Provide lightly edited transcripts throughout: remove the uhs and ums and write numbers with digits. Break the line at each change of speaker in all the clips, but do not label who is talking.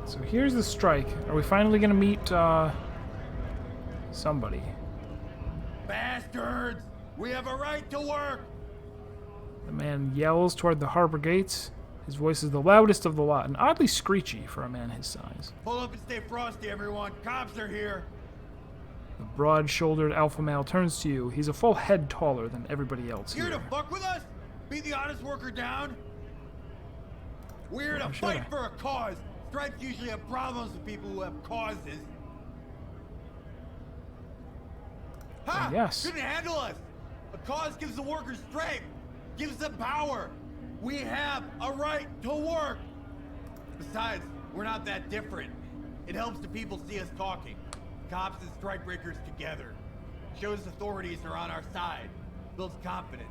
So here's the strike. Are we finally gonna meet, somebody?
Bastards! We have a right to work!
The man yells toward the harbor gates. His voice is the loudest of the lot, and oddly screechy for a man his size.
Pull up and stay frosty, everyone. Cops are here.
The broad-shouldered alpha male turns to you. He's a full head taller than everybody else
Here
here.
to fuck with us? Beat the honest worker down? We're here to fight for a cause. Stripes usually have problems with people who have causes. Ha!
Yes.
Couldn't handle us. A cause gives the workers strength, gives them power. We have a right to work. Besides, we're not that different. It helps the people see us talking. Cops and strikebreakers together. Shows authorities are on our side. Builds confidence.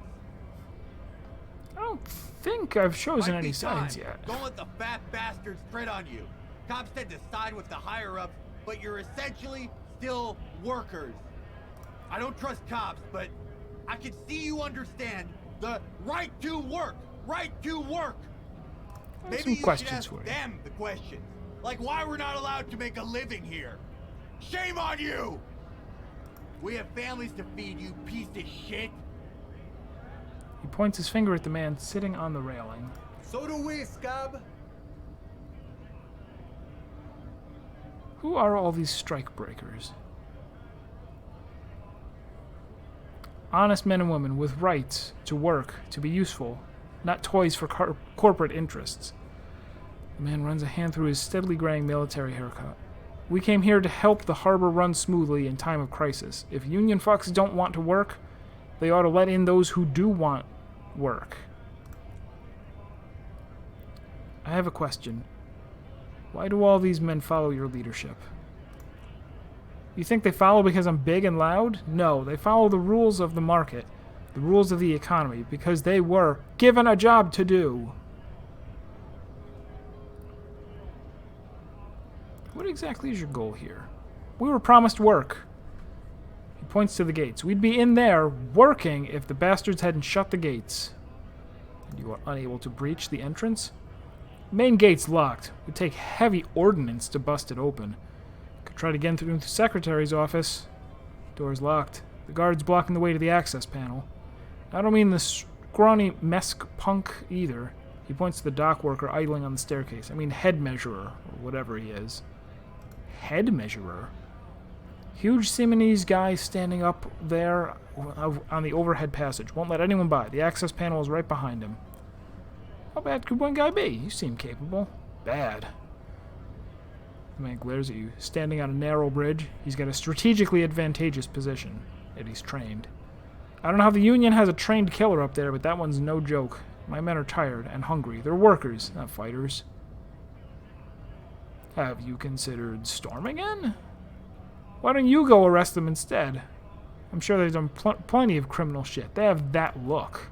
I don't think I've chosen
Might
any
be
sides
time.
yet.
Don't let the fat bastards tread on you. Cops tend to side with the higher-ups, but you're essentially still workers. I don't trust cops, but I can see you understand the right to work. Right to work.
I have
Maybe
some
you should
questions
ask
for you.
them the questions, like why we're not allowed to make a living here. Shame on you! We have families to feed, you piece of shit.
He points his finger at the man sitting on the railing.
So do we, scab.
Who are all these strike breakers? Honest men and women with rights to work, to be useful, not toys for corporate interests. The man runs a hand through his steadily graying military haircut. We came here to help the harbor run smoothly in time of crisis. If union fucks don't want to work, they ought to let in those who do want work. I have a question. Why do all these men follow your leadership? You think they follow because I'm big and loud? No, they follow the rules of the market, the rules of the economy, because they were given a job to do. What exactly is your goal here? We were promised work. He points to the gates. We'd be in there working if the bastards hadn't shut the gates. And you are unable to breach the entrance? Main gate's locked. It would take heavy ordnance to bust it open. Could try to get through the secretary's office. Door's locked. The guard's blocking the way to the access panel. I don't mean the scrawny mesk punk either. He points to the dock worker idling on the staircase. I mean head measurer, or whatever he is. Head measurer? Huge Simonese guy standing up there on the overhead passage. Won't let anyone by. The access panel is right behind him. How bad could one guy be? You seem capable. Bad. The man glares at you, standing on a narrow bridge. He's got a strategically advantageous position, and he's trained. I don't know how the Union has a trained killer up there, but that one's no joke. My men are tired and hungry. They're workers, not fighters. Have you considered storming in? Why don't you go arrest them instead? I'm sure they've done plenty of criminal shit. They have that look.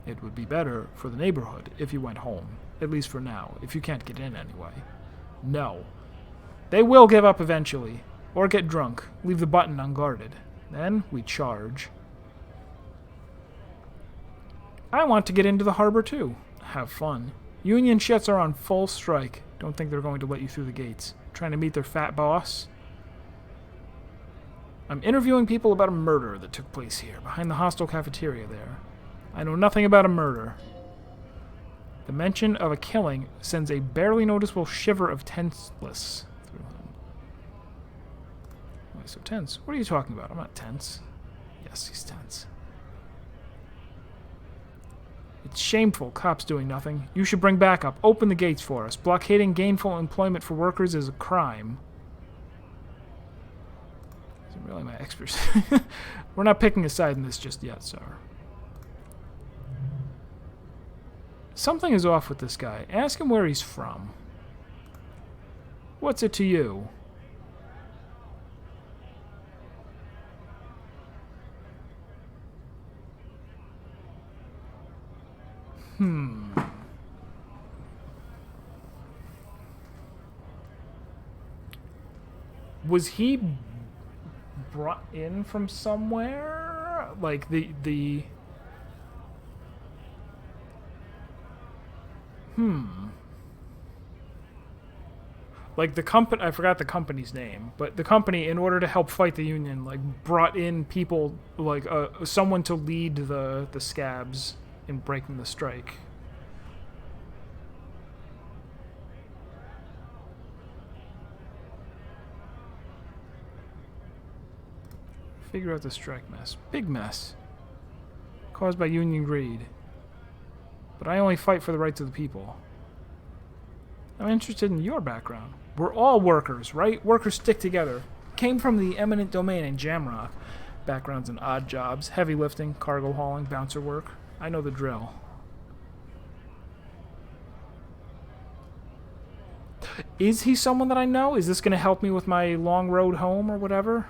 It would be better for the neighborhood if you went home. At least for now, if you can't get in anyway. No. They will give up eventually. Or get drunk. Leave the button unguarded. Then we charge. I want to get into the harbor too. Have fun. Union shits are on full strike. Don't think they're going to let you through the gates. Trying to meet their fat boss? I'm interviewing people about a murder that took place here, behind the hostel cafeteria there. I know nothing about a murder. The mention of a killing sends a barely noticeable shiver of tenseness through him. Why so tense? What are you talking about? I'm not tense. Yes, he's tense. It's shameful, cops doing nothing. You should bring backup. Open the gates for us. Blockading gainful employment for workers is a crime. Isn't really my expertise. We're not picking a side in this just yet, sir. Something is off with this guy. Ask him where he's from. What's it to you? Was he brought in from somewhere? Like the Like the company, I forgot the company's name, but the company, in order to help fight the Union, like brought in people, like someone to lead the scabs in breaking the strike. Figure out the strike mess. Big mess. Caused by Union greed. But I only fight for the rights of the people. I'm interested in your background. We're all workers, right? Workers stick together. Came from the eminent domain in Jamrock. Backgrounds in odd jobs, heavy lifting, cargo hauling, bouncer work. I know the drill. Is he someone that I know? Is this going to help me with my long road home or whatever?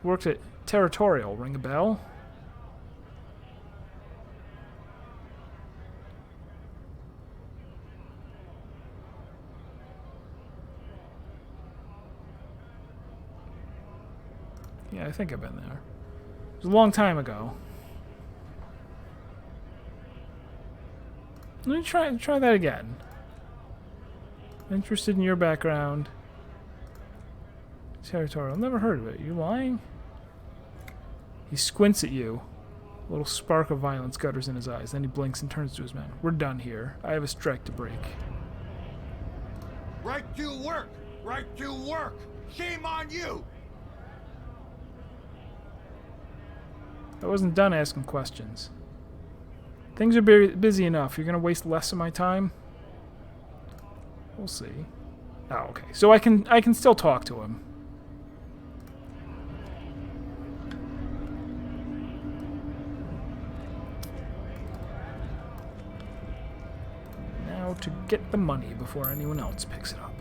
Worked at Territorial. Ring a bell? Yeah, I think I've been there. It was a long time ago. Let me try that again. Interested in your background. Territorial. Never heard of it. You lying? He squints at you. A little spark of violence gutters in his eyes. Then he blinks and turns to his men. We're done here. I have a strike to break.
Right to work! Right to work! Shame on you!
I wasn't done asking questions. Things are busy enough. You're gonna waste less of my time? We'll see. Oh, okay. So I can still talk to him. Now to get the money before anyone else picks it up.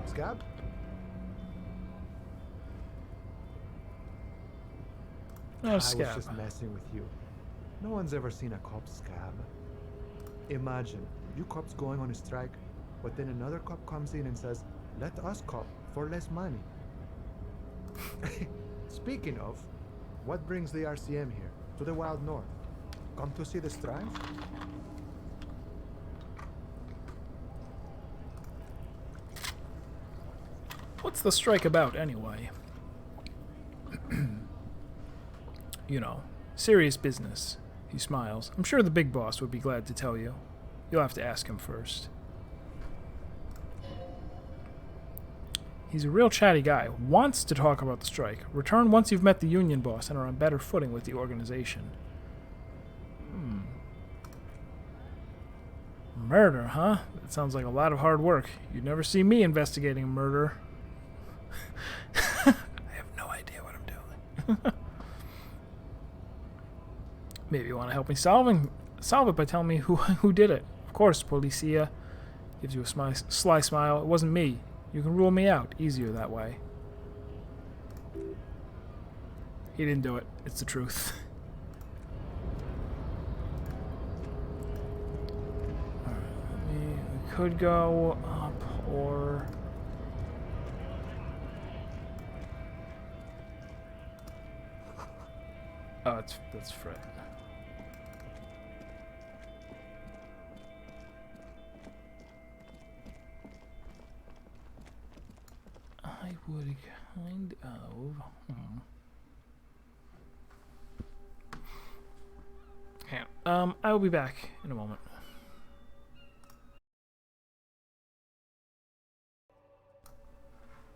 Scab?
No,
I was
scab.
just messing with you. No one's ever seen a cop scab. Imagine, you cops going on a strike, but then another cop comes in and says, let us cop for less money. Speaking of, what brings the RCM here, to the Wild North? Come to see the strike?
What's the strike about, anyway? You know, serious business. He smiles. I'm sure the big boss would be glad to tell you. You'll have to ask him first. He's a real chatty guy. Wants to talk about the strike. Return once you've met the union boss and are on better footing with the organization. Murder, huh? That sounds like a lot of hard work. You'd never see me investigating a murder. I have no idea what I'm doing. Maybe you want to help me solve it by telling me who did it. Of course, Policia gives you a sly smile. It wasn't me. You can rule me out. Easier that way. He didn't do it. It's the truth. Alright, we could go up or... Oh, that's Fred. I would kind of... Okay, I will be back in a moment.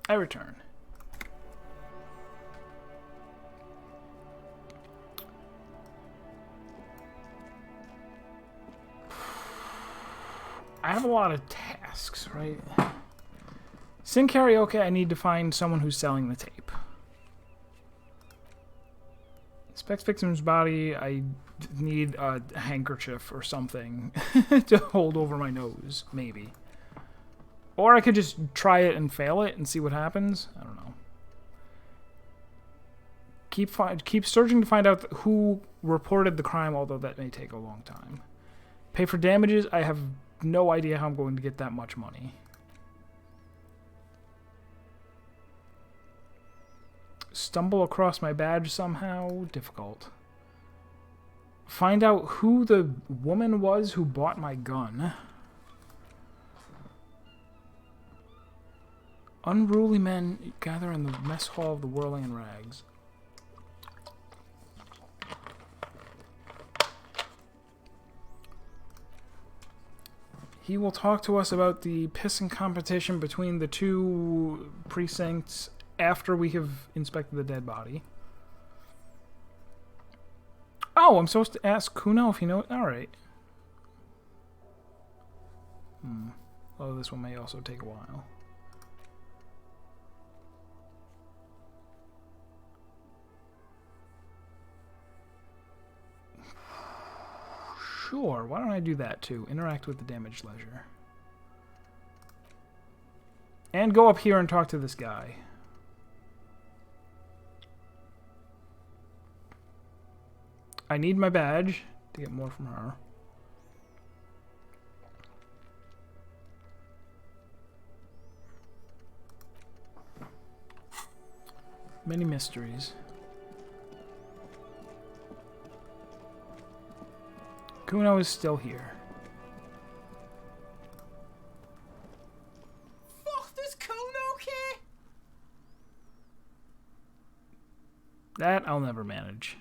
I return. I have a lot of tasks, right? Sing karaoke, I need to find someone who's selling the tape. Inspect victim's body, I need a handkerchief or something to hold over my nose, maybe. Or I could just try it and fail it and see what happens. I don't know. Keep searching to find out who reported the crime, although that may take a long time. Pay for damages, I have no idea how I'm going to get that much money. Stumble across my badge somehow? Difficult. find out who the woman was who bought my gun. Unruly men gather in the mess hall of the Whirling in Rags. He will talk to us about the pissing competition between the two precincts after we have inspected the dead body. Oh, I'm supposed to ask Kuno if he knows. Alright. Oh, this one may also take a while. Sure, why don't I do that too? Interact with the damage ledger. And go up here and talk to this guy. I need my badge to get more from her. Many mysteries. Kuno is still here.
Fuck, does Kuno care?
That I'll never manage.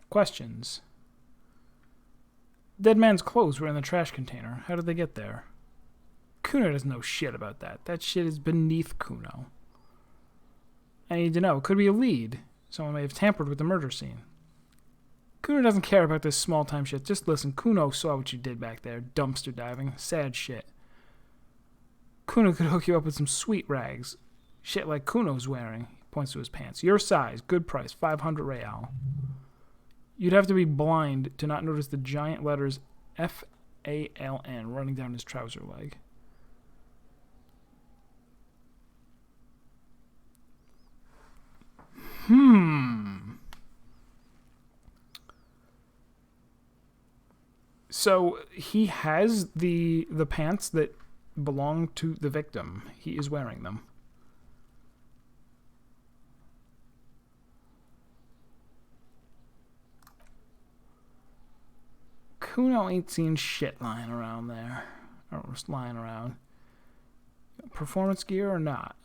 Questions. Dead man's clothes were in the trash container. How did they get there? Kuno doesn't know shit about that. That shit is beneath Kuno. I need to know. Could be a lead. Someone may have tampered with the murder scene. Kuno doesn't care about this small-time shit. Just listen. Kuno saw what you did back there. Dumpster diving. Sad shit. Kuno could hook you up with some sweet rags. Shit like Kuno's wearing. He points to his pants. Your size. Good price. 500 real. You'd have to be blind to not notice the giant letters F-A-L-N running down his trouser leg. So he has the pants that belong to the victim. He is wearing them. Kuno ain't seen shit lying around there. Or just lying around. Performance gear or not?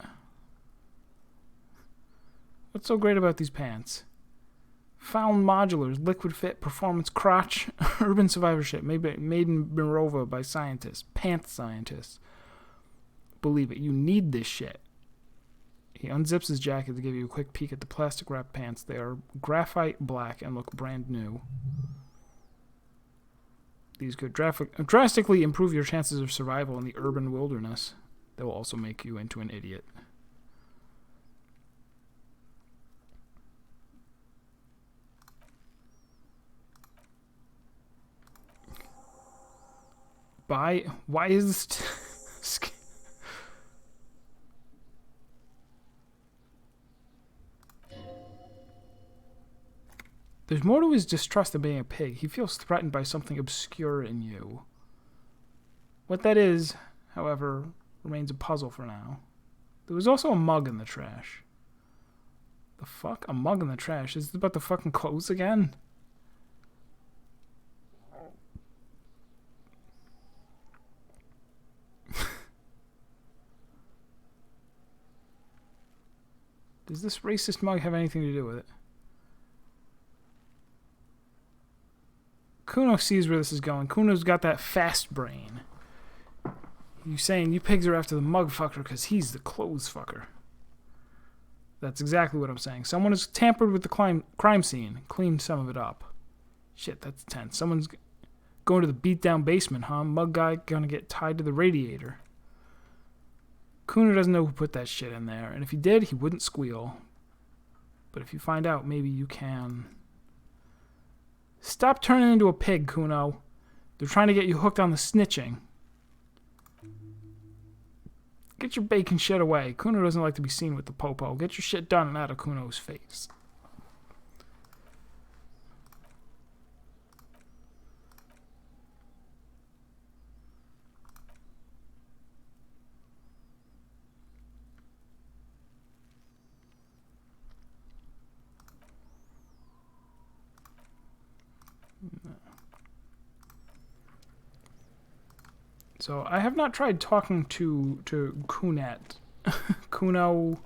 What's so great about these pants? Found modulars, liquid fit, performance crotch, urban survivorship, made in Mirova by scientists, pant scientists. Believe it, you need this shit. He unzips his jacket to give you a quick peek at the plastic wrapped pants. They are graphite black and look brand new. These could drastically improve your chances of survival in the urban wilderness. They will also make you into an idiot. Why is this There's more to his distrust than being a pig. He feels threatened by something obscure in you. What that is, however, remains a puzzle for now. There was also a mug in the trash. The fuck? A mug in the trash? Is this about the fucking clothes again? Does this racist mug have anything to do with it? Kuno sees where this is going. Kuno's got that fast brain. You saying you pigs are after the mug fucker because he's the clothes fucker. That's exactly what I'm saying. Someone has tampered with the crime scene, cleaned some of it up. Shit, that's tense. Someone's going to the beat-down basement, huh? Mug guy gonna get tied to the radiator. Kuno doesn't know who put that shit in there, and if he did, he wouldn't squeal. But if you find out, maybe you can. Stop turning into a pig, Kuno. They're trying to get you hooked on the snitching. Get your bacon shit away. Kuno doesn't like to be seen with the popo. Get your shit done and out of Kuno's face. So I have not tried talking to Kunat. Kuno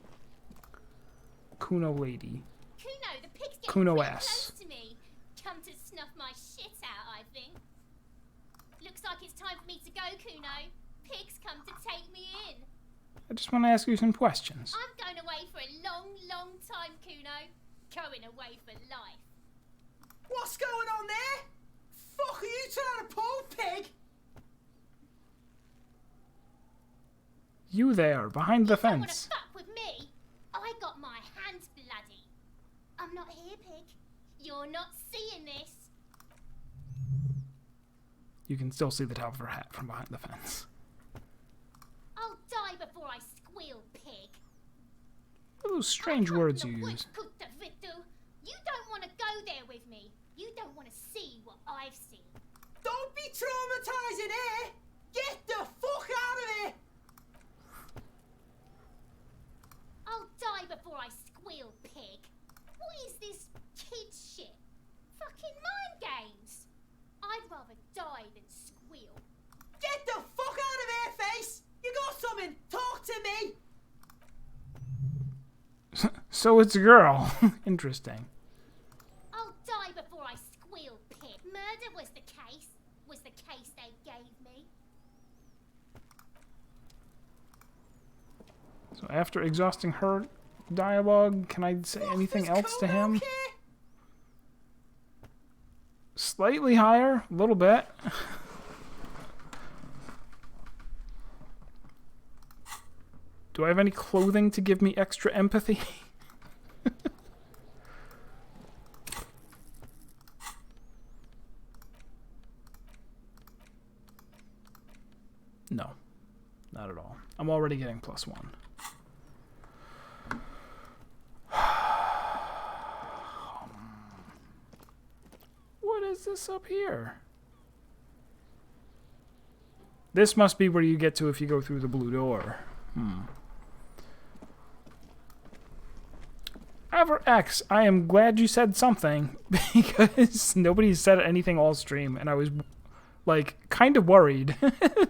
lady.
Kuno, the pig's getting
Kuno
pretty
ass.
close to me. Come to snuff my shit out, I think. Looks like it's time for me to go, Kuno. Pig's come to take me in.
I just want to ask you some questions.
I'm going away for a long, long time, Kuno. Going away for life.
What's going on there? Fuck are you trying to pull, pig?
You there, behind the
You don't want to
fence.
fuck with me. I got my hands bloody. I'm not here, pig. You're not seeing this.
You can still see the top of her hat from behind the fence.
I'll die before I squeal, pig.
What are those strange words you use?
You don't want to go there with me. You don't want to see what I've seen.
Don't be traumatizing here. Get the fuck out of here.
I'll die before I squeal, pig. What is this kid shit? Fucking mind games. I'd rather die than squeal.
Get the fuck out of here, face. You got something. Talk to me.
So it's a girl. Interesting.
I'll die before I squeal, pig. Murder was the case they gave me.
So after exhausting her dialogue, can I say anything else to him?
Okay?
Slightly higher, a little bit. Do I have any clothing to give me extra empathy? No, not at all. I'm already getting +1. What is this up here? This must be where you get to if you go through the blue door. X, I am glad you said something, because nobody said anything all stream, and I was, like, kind of worried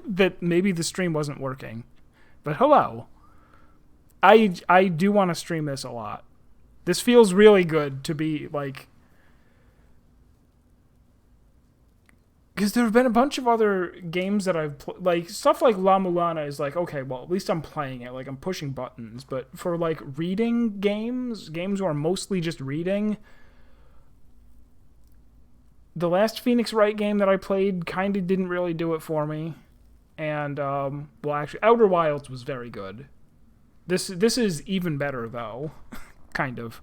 that maybe the stream wasn't working. But hello. I do want to stream this a lot. This feels really good to be, like... Because there have been a bunch of other games that I've like stuff like La Mulana is like, okay, well, at least I'm playing it, like I'm pushing buttons. But for like reading games where I'm mostly just reading, the last Phoenix Wright game that I played kind of didn't really do it for me. And well, actually, Outer Wilds was very good. This is even better though, kind of.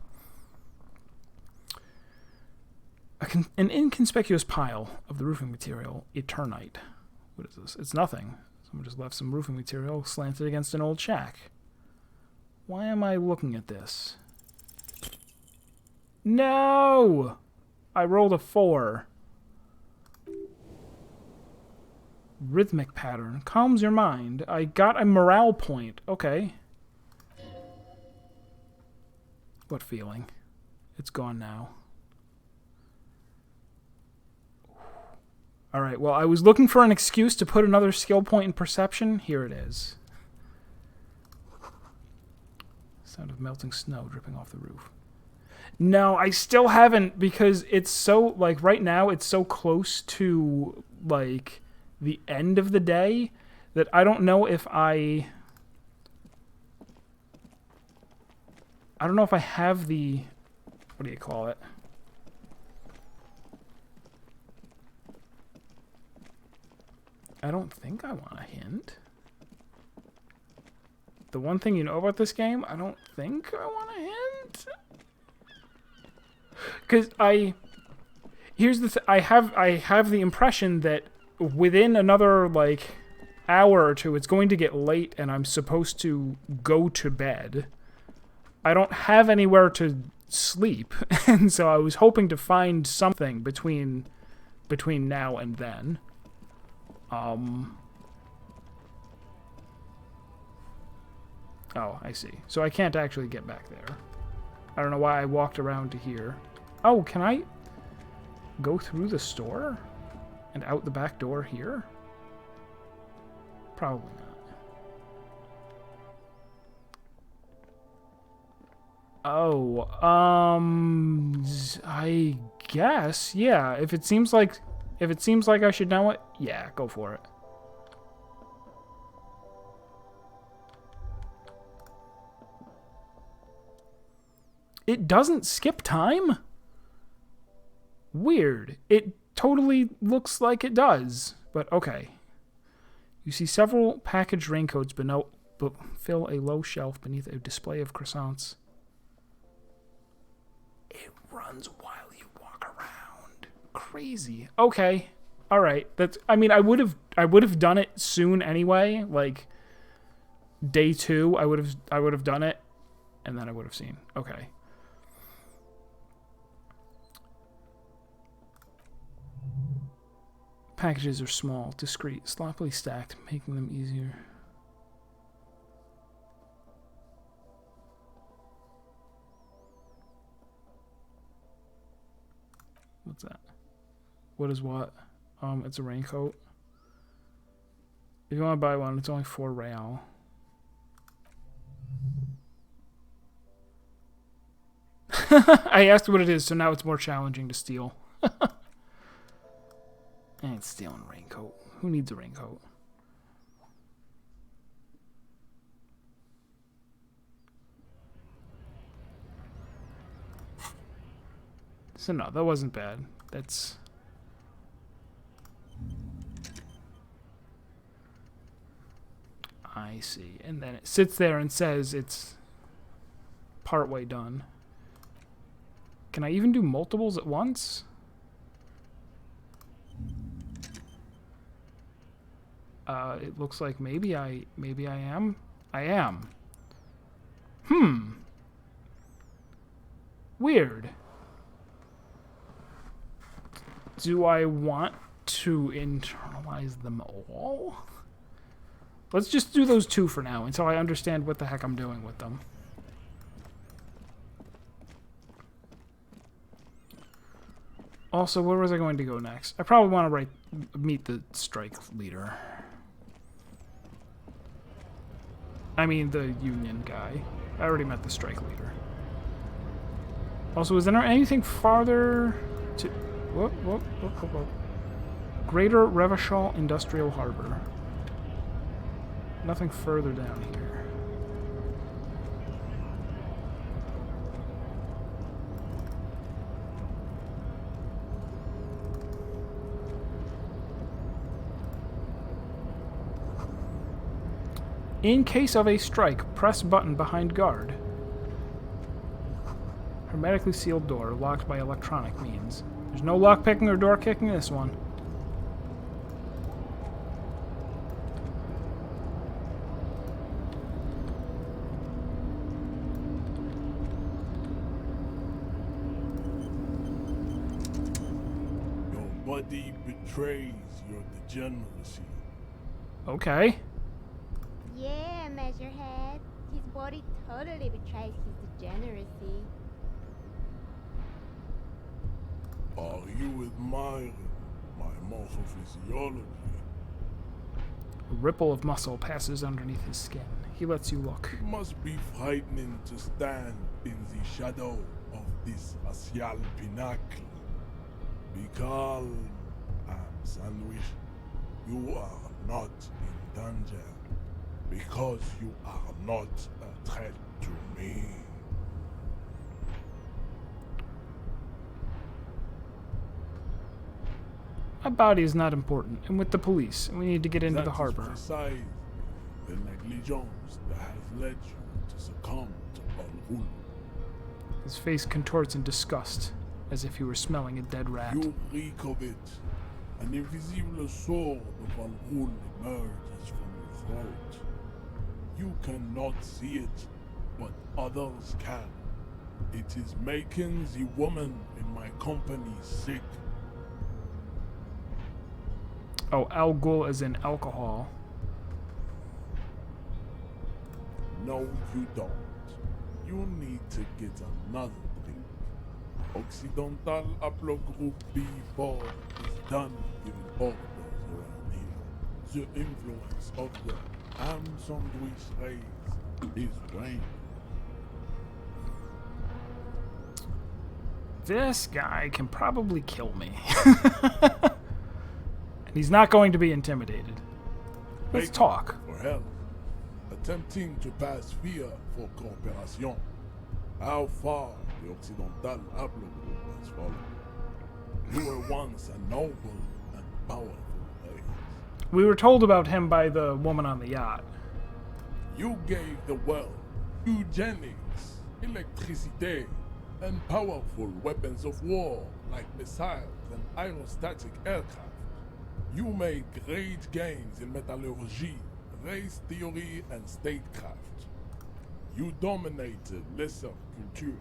An inconspicuous pile of the roofing material, Eternite. What is this? It's nothing. Someone just left some roofing material slanted against an old shack. Why am I looking at this? No! I rolled a 4. Rhythmic pattern. Calms your mind. I got a morale point. Okay. What feeling? It's gone now. Alright, well, I was looking for an excuse to put another skill point in perception. Here it is. Sound of melting snow dripping off the roof. No, I still haven't, because it's so, like, right now, it's so close to, like, the end of the day that I don't know if I don't know if I have the, what do you call it? I don't think I want a hint. The one thing you know about this game, I don't think I want a hint. Because here's the I have the impression that within another like hour or two, it's going to get late, and I'm supposed to go to bed. I don't have anywhere to sleep, and so I was hoping to find something between now and then. Oh, I see. So I can't actually get back there. I don't know why I walked around to here. Oh, can I go through the store and out the back door here? Probably not. Oh, I guess, yeah. If it seems like I should know it, yeah, go for it. It doesn't skip time? Weird. It totally looks like it does, but okay. You see several packaged raincoats but fill a low shelf beneath a display of croissants. It runs while you walk around. Crazy. Okay. All right. That's. I mean, I would have done it soon anyway. Like day 2, I would have done it, and then I would have seen. Okay. Packages are small, discreet, sloppily stacked, making them easier. What's that? What is what? It's a raincoat. If you want to buy one, it's only 4 real. I asked what it is, so now it's more challenging to steal. I ain't stealing a raincoat. Who needs a raincoat? So no, that wasn't bad. That's... I see. And then it sits there and says it's partway done. Can I even do multiples at once? It looks like maybe I am. I am. Weird. Do I want to internalize them all? Let's just do those 2 for now until I understand what the heck I'm doing with them. Also, where was I going to go next? I probably want to meet the strike leader. I mean, the union guy. I already met the strike leader. Also, is there anything farther to... Whoop. Greater Revachol Industrial Harbor. Nothing further down here. In case of a strike, press button behind guard. Hermetically sealed door, locked by electronic means. There's no lock picking or door kicking this one.
Your body betrays your degeneracy.
Okay.
Yeah, Measurehead. His body totally betrays his degeneracy.
Are you admiring my morphophysiology?
A ripple of muscle passes underneath his skin. He lets you look.
It must be frightening to stand in the shadow of this axial pinnacle. Be calm, Sandwich. You are not in danger because you are not a threat to me.
My body is not important. I'm with the police, and we need to get into the harbor.
That is precisely the negligence that has led you to succumb to Al-Ghul.
His face contorts in disgust, as if he were smelling a dead rat.
You reek of it. An invisible sword of Al-Ghul emerges from your throat. You cannot see it, but others can. It is making the woman in my company sick.
Oh, Al-Ghul as in alcohol.
No, you don't. You need to get another drink. Occidental Upload Group B4 is done giving orders around here. The influence of the ham sandwich race is waning.
This guy can probably kill me. And he's not going to be intimidated. Let's
Begging
talk.
for help. Attempting to pass via for cooperation. How far the Occidental Upload Group has fallen. You were once a noble and powerful race.
We were told about him by the woman on the yacht.
You gave the world eugenics, electricity, and powerful weapons of war like missiles and aerostatic aircraft. You made great gains in metallurgy, race theory, and statecraft. You dominated lesser cultures,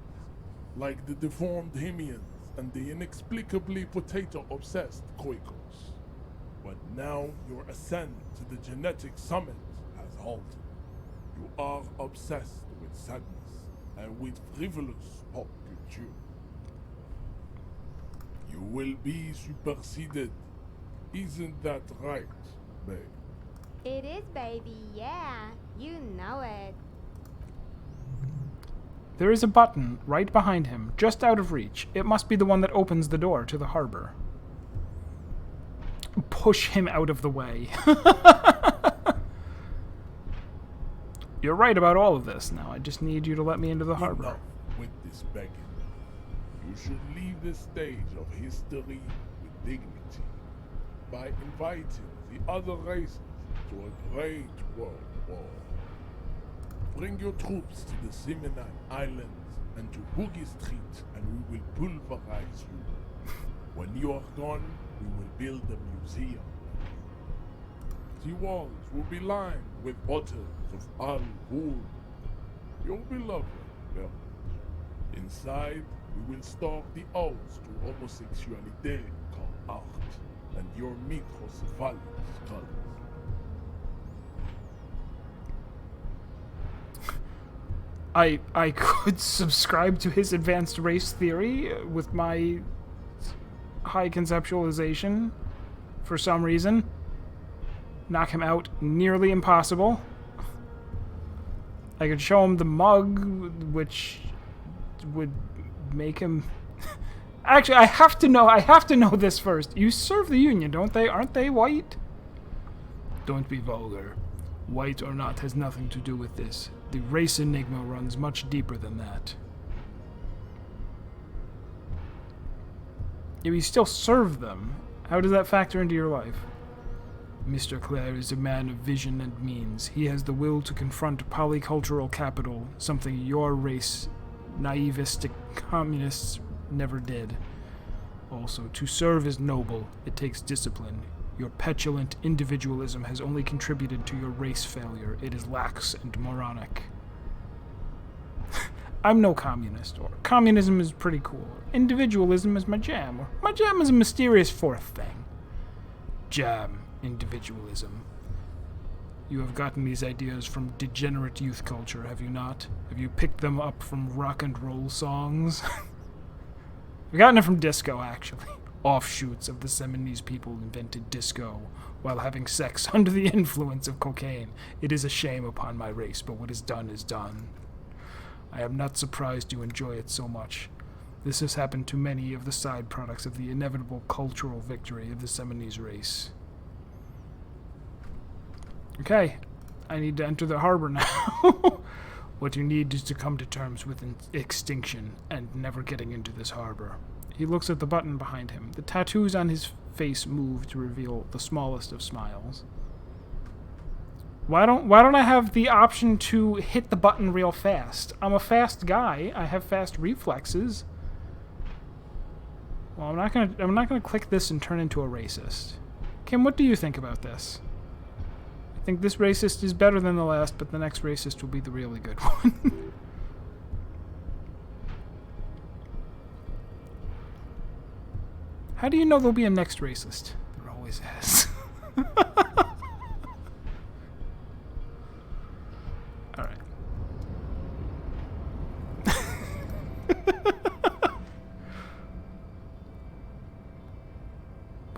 like the deformed Hemians and the inexplicably potato-obsessed Quakers. But now your ascent to the genetic summit has halted. You are obsessed with sadness and with frivolous pop culture. You will be superseded. Isn't that right, babe?
It is, baby, yeah. You know it.
There is a button right behind him, just out of reach. It must be the one that opens the door to the harbor. Push him out of the way. You're right about all of this. Now I just need you to let me into the harbor.
Enough with this begging. You should leave the stage of history with dignity by inviting the other races to a great world war. Bring your troops to the Seminole Islands and to Boogie Street, and we will pulverize you. When you are gone, we will build a museum. The walls will be lined with bottles of Al Ghul, your beloved beverage. Inside, we will stalk the odes to homosexuality called art, and your microcephalic skulls.
I could subscribe to his advanced race theory with my high conceptualization for some reason. Knock him out nearly impossible. I could show him the mug, which would make him... Actually, I have to know this first. You serve the Union, don't they? Aren't they white? Don't be vulgar. White or not has nothing to do with this. The race enigma runs much deeper than that. You still serve them. How does that factor into your life? Mr. Clare is a man of vision and means. He has the will to confront polycultural capital, something your race, naivistic communists, never did. Also, to serve is noble. It takes discipline. Your petulant individualism has only contributed to your race failure. It is lax and moronic. I'm no communist, or communism is pretty cool. Individualism is my jam, or my jam is a mysterious fourth thing. Jam, individualism. You have gotten these ideas from degenerate youth culture, have you not? Have you picked them up from rock and roll songs? I've gotten it from disco, actually. Offshoots of the Seminese people invented disco while having sex under the influence of cocaine. It is a shame upon my race, but what is done is done. I am not surprised you enjoy it so much. This has happened to many of the side products of the inevitable cultural victory of the Seminese race. Okay, I need to enter the harbor now. What you need is to come to terms with extinction and never getting into this harbor. He looks at the button behind him. The tattoos on his face move to reveal the smallest of smiles. Why don't I have the option to hit the button real fast? I'm a fast guy. I have fast reflexes. Well, I'm not gonna click this and turn into a racist. Kim, what do you think about this? I think this racist is better than the last, but the next racist will be the really good one. How do you know there'll be a next racist? There always has. Alright.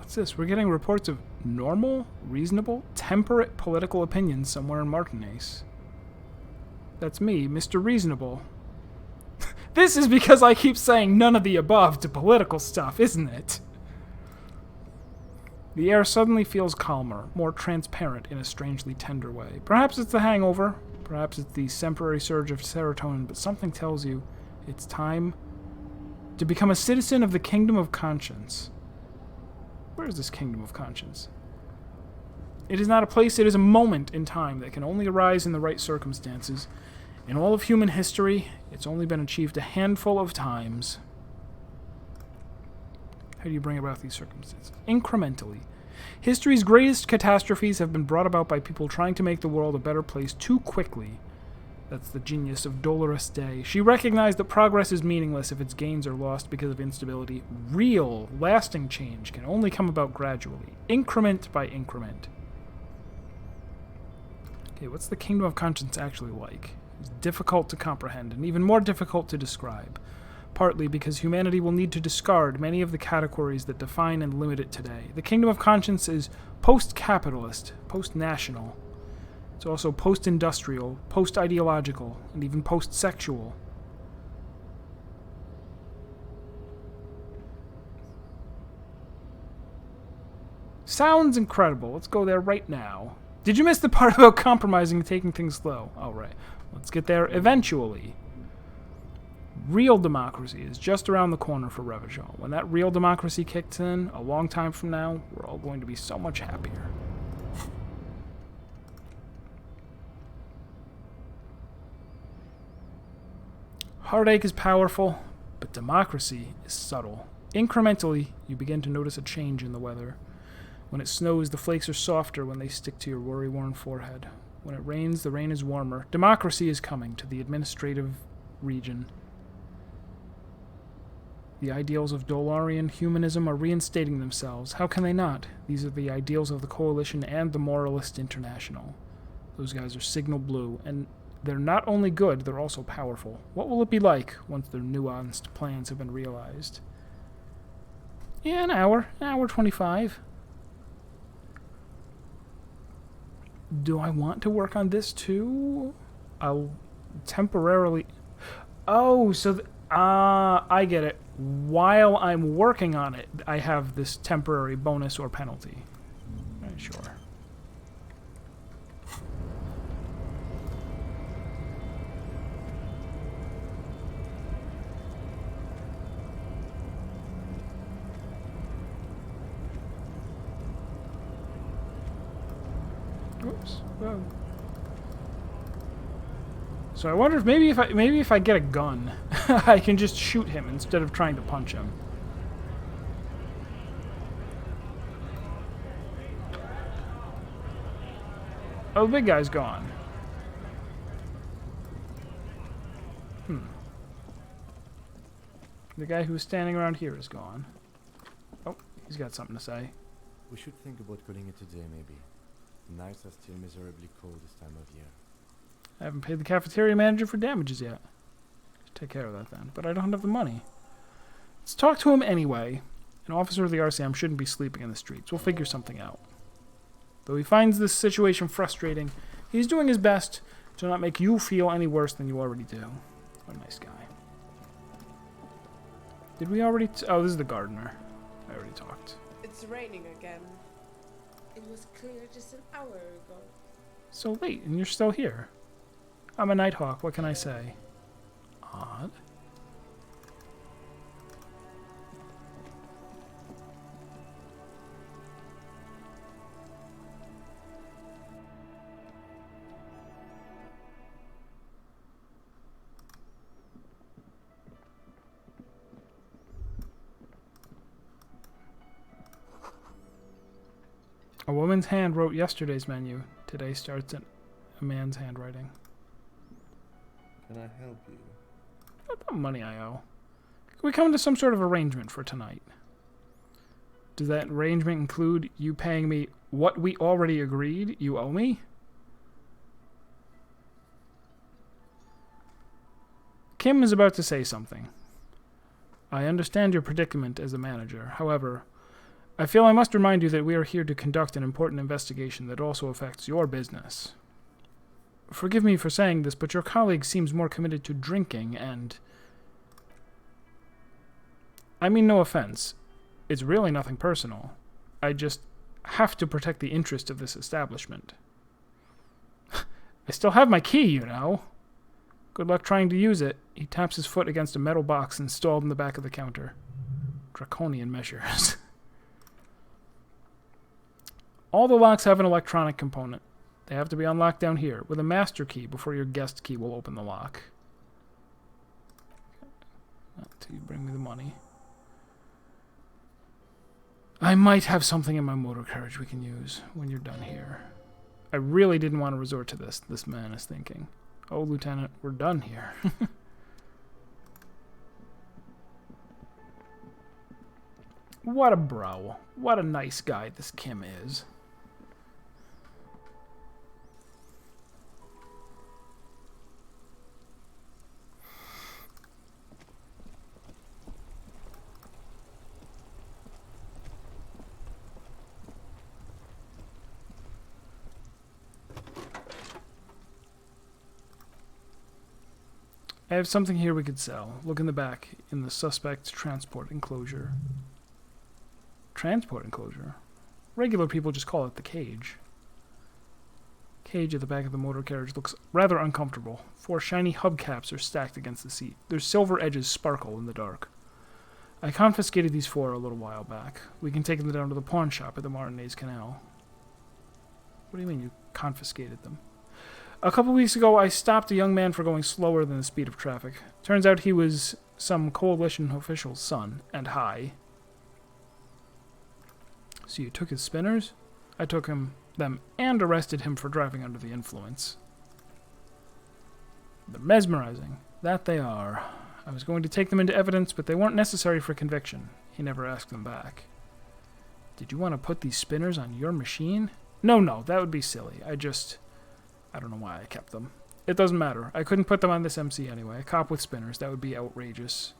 What's this? We're getting reports of normal, reasonable, temperate political opinions somewhere in Martinaise. That's me, Mr. Reasonable. This is because I keep saying none of the above to political stuff, isn't it? The air suddenly feels calmer, more transparent in a strangely tender way. Perhaps it's the hangover, perhaps it's the temporary surge of serotonin, but something tells you it's time to become a citizen of the Kingdom of Conscience. Where is this Kingdom of Conscience? It is not a place, it is a moment in time that can only arise in the right circumstances. In all of human history, it's only been achieved a handful of times. How do you bring about these circumstances? Incrementally. History's greatest catastrophes have been brought about by people trying to make the world a better place too quickly. That's the genius of Dolores Day. She recognized that progress is meaningless if its gains are lost because of instability. Real, lasting change can only come about gradually, increment by increment. Okay, what's the Kingdom of Conscience actually like? It's difficult to comprehend, and even more difficult to describe. Partly because humanity will need to discard many of the categories that define and limit it today. The Kingdom of Conscience is post-capitalist, post-national. It's also post-industrial, post-ideological, and even post-sexual. Sounds incredible. Let's go there right now. Did you miss the part about compromising and taking things slow? Oh, right. Let's get there eventually. Real democracy is just around the corner for Revachol. When that real democracy kicks in, a long time from now, we're all going to be so much happier. Heartache is powerful, but democracy is subtle. Incrementally, you begin to notice a change in the weather. When it snows, the flakes are softer when they stick to your worry-worn forehead. When it rains, the rain is warmer. Democracy is coming to the administrative region. The ideals of Dolarian humanism are reinstating themselves. How can they not? These are the ideals of the Coalition and the Moralist International. Those guys are signal blue, and they're not only good, they're also powerful. What will it be like once their nuanced plans have been realized? Yeah, an hour 25. Do I want to work on this too? I'll temporarily... Oh, so... I get it. While I'm working on it, I have this temporary bonus or penalty. Right, sure. Oops. Whoa. So I wonder if maybe if I get a gun, I can just shoot him instead of trying to punch him. Oh, the big guy's gone. The guy who was standing around here is gone. Oh, he's got something to say.
We should think about calling it a day, maybe. The nights are still miserably cold this time of year.
I haven't paid the cafeteria manager for damages yet. Take care of that then. But I don't have the money. Let's talk to him anyway. An officer of the RCM shouldn't be sleeping in the streets. We'll figure something out. Though he finds this situation frustrating, he's doing his best to not make you feel any worse than you already do. What a nice guy. Did we already... oh, this is the gardener. I already talked.
It's raining again. It was clear just an hour ago.
So late, and you're still here. I'm a Nighthawk, what can I say? Odd. A woman's hand wrote yesterday's menu. Today starts at a man's handwriting.
Can I help you?
What about money I owe? Can we come to some sort of arrangement for tonight? Does that arrangement include you paying me what we already agreed you owe me? Kim is about to say something. I understand your predicament as a manager. However, I feel I must remind you that we are here to conduct an important investigation that also affects your business. Forgive me for saying this, but your colleague seems more committed to drinking and... I mean no offense. It's really nothing personal. I just have to protect the interest of this establishment. I still have my key, you know. Good luck trying to use it. He taps his foot against a metal box installed in the back of the counter. Draconian measures. All the locks have an electronic component. They have to be unlocked down here with a master key before your guest key will open the lock. Until you bring me the money. I might have something in my motor carriage we can use when you're done here. I really didn't want to resort to this man is thinking. Oh, Lieutenant, we're done here. What a bro. What a nice guy this Kim is. I have something here we could sell. Look in the back, in the suspect's transport enclosure. Transport enclosure? Regular people just call it the cage. Cage at the back of the motor carriage looks rather uncomfortable. 4 shiny hubcaps are stacked against the seat. Their silver edges sparkle in the dark. I confiscated these 4 a little while back. We can take them down to the pawn shop at the Martinez Canal. What do you mean you confiscated them? A couple weeks ago, I stopped a young man for going slower than the speed of traffic. Turns out he was some coalition official's son, and high. So you took his spinners? I took them and arrested him for driving under the influence. They're mesmerizing. That they are. I was going to take them into evidence, but they weren't necessary for conviction. He never asked them back. Did you want to put these spinners on your machine? No, that would be silly. I don't know why I kept them. It doesn't matter. I couldn't put them on this MC anyway. A cop with spinners. That would be outrageous.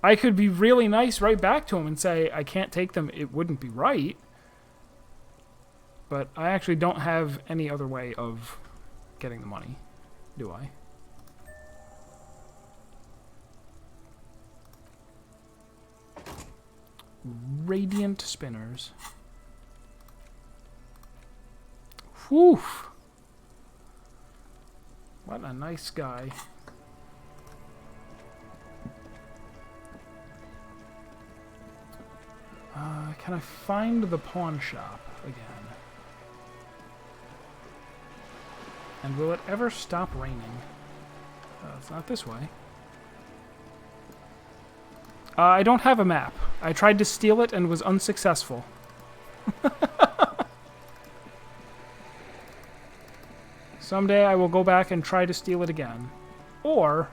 I could be really nice right back to him and say, I can't take them. It wouldn't be right. But I actually don't have any other way of getting the money. Do I? Radiant spinners. Whew. What a nice guy. Can I find the pawn shop again? And will it ever stop raining? It's not this way. I don't have a map. I tried to steal it and was unsuccessful. Someday I will go back and try to steal it again. Or,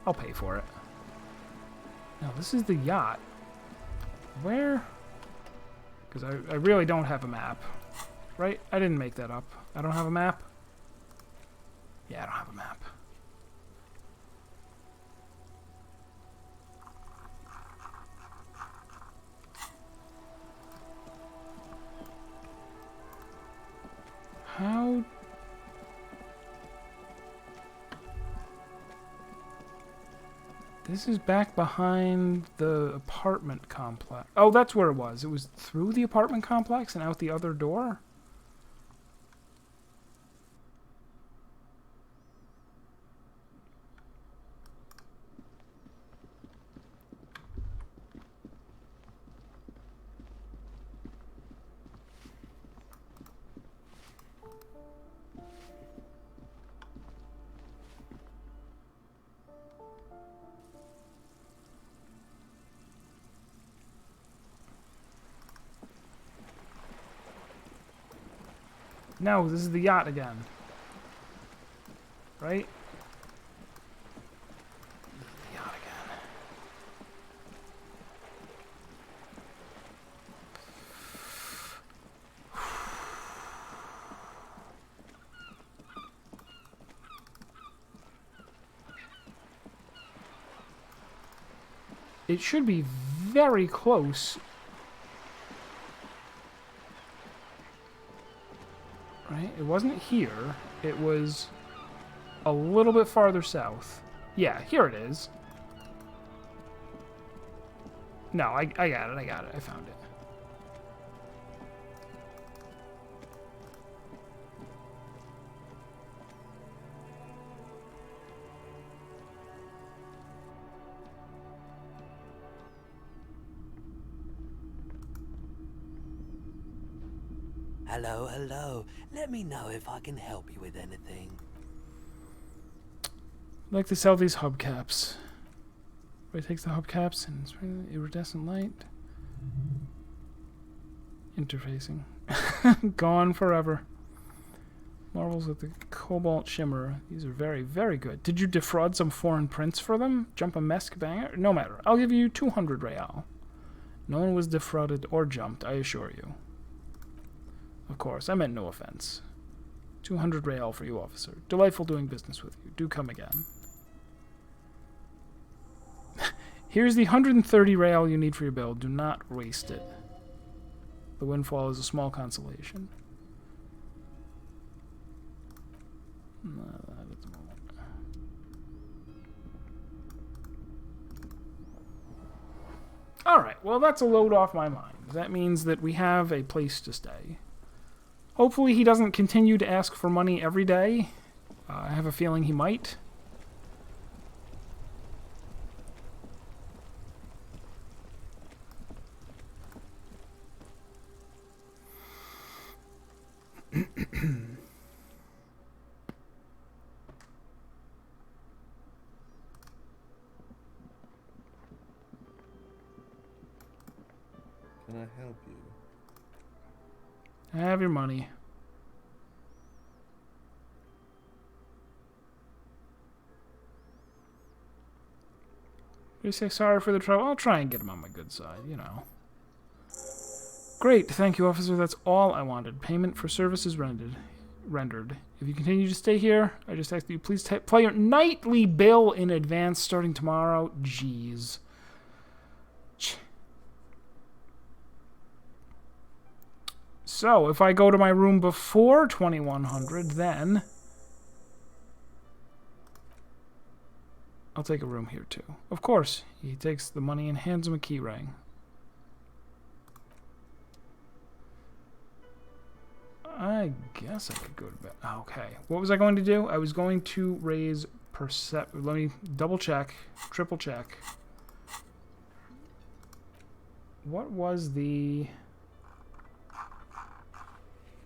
I'll pay for it. No, this is the yacht. Where? Because I really don't have a map. Right? I didn't make that up. I don't have a map? Yeah, I don't have a map. How... This is back behind the apartment complex. Oh, that's where it was. It was through the apartment complex and out the other door? No, this is the yacht again. Right? This is the yacht again. it should be very close. Right? It wasn't here. It was a little bit farther south. Yeah, here it is. No, I got it. I found it.
Hello, hello. Let me know if I can help you with anything.
I'd like to sell these hubcaps. It takes the hubcaps and it's iridescent light. Interfacing. Gone forever. Marvels with the cobalt shimmer. These are very, very good. Did you defraud some foreign prince for them? Jump a mesk banger? No matter. I'll give you 200 real. No one was defrauded or jumped, I assure you. Of course, I meant no offense. 200 real for you, officer. Delightful doing business with you. Do come again. Here's the 130 real you need for your bill. Do not waste it. The windfall is a small consolation. Not at the moment. Alright, well that's a load off my mind. That means that we have a place to stay. Hopefully he doesn't continue to ask for money every day. I have a feeling he might.
Can I help you?
Have your money. You say sorry for the trouble? I'll try and get him on my good side, you know. Great, thank you, officer. That's all I wanted. Payment for services rendered. If you continue to stay here, I just ask that you please pay your nightly bill in advance starting tomorrow. Jeez. So, if I go to my room before 2100, then I'll take a room here too. Of course, he takes the money and hands him a key ring. I guess I could go to bed. Okay. What was I going to do? I was going to raise let me double check, triple check. What was the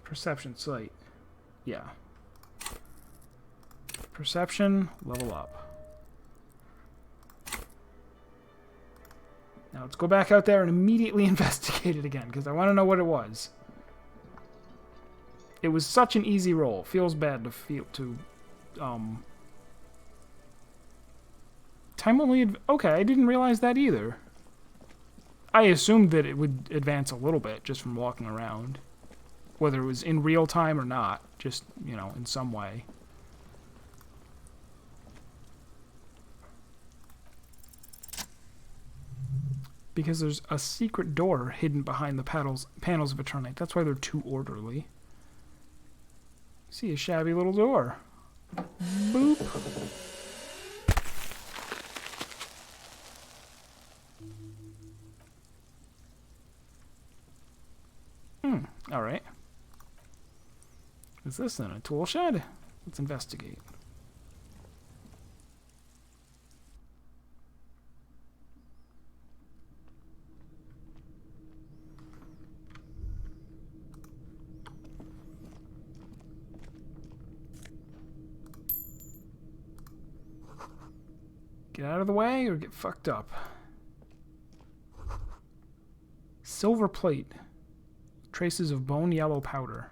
perception site? Yeah. Perception, level up. Now let's go back out there and immediately investigate it again, because I want to know what it was. It was such an easy roll. Feels bad time only. Okay, I didn't realize that either. I assumed that it would advance a little bit just from walking around. Whether it was in real time or not. Just, you know, in some way. Because there's a secret door hidden behind the panels of Eternite. That's why they're too orderly. See a shabby little door. Boop. Alright. What's this then? A tool shed? Let's investigate. Get out of the way or get fucked up. Silver plate. Traces of bone yellow powder.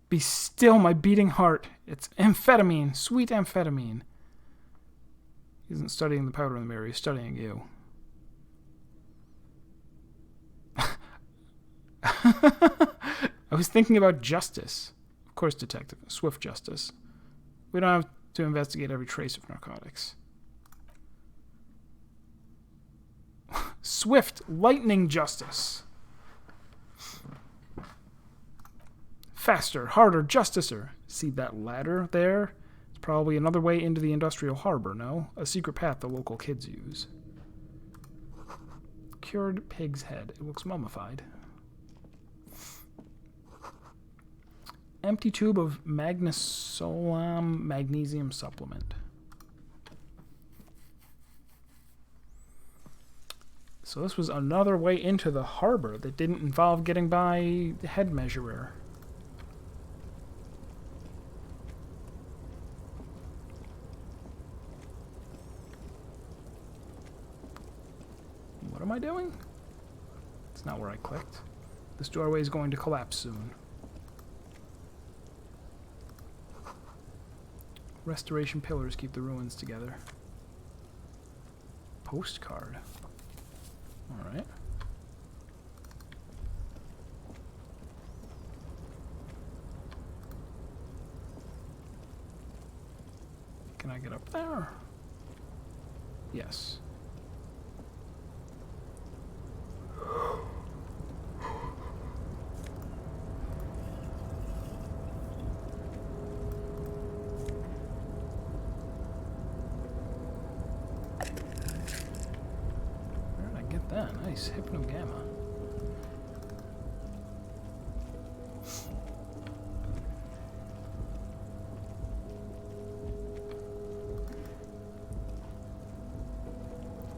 Be still, my beating heart. It's amphetamine. Sweet amphetamine. He isn't studying the powder in the mirror. He's studying you. I was thinking about justice. Of course, detective. Swift justice. We don't have to investigate every trace of narcotics. Swift lightning justice. Faster, harder, justicer. See that ladder there? It's probably another way into the industrial harbor, no? A secret path the local kids use. Cured pig's head. It looks mummified. Empty tube of magnesolam magnesium supplement. So this was another way into the harbor that didn't involve getting by the head measurer. What am I doing? It's not where I clicked. This doorway is going to collapse soon. Restoration pillars keep the ruins together. Postcard. Alright. Can I get up there? Yes. Nice, hypnogamma.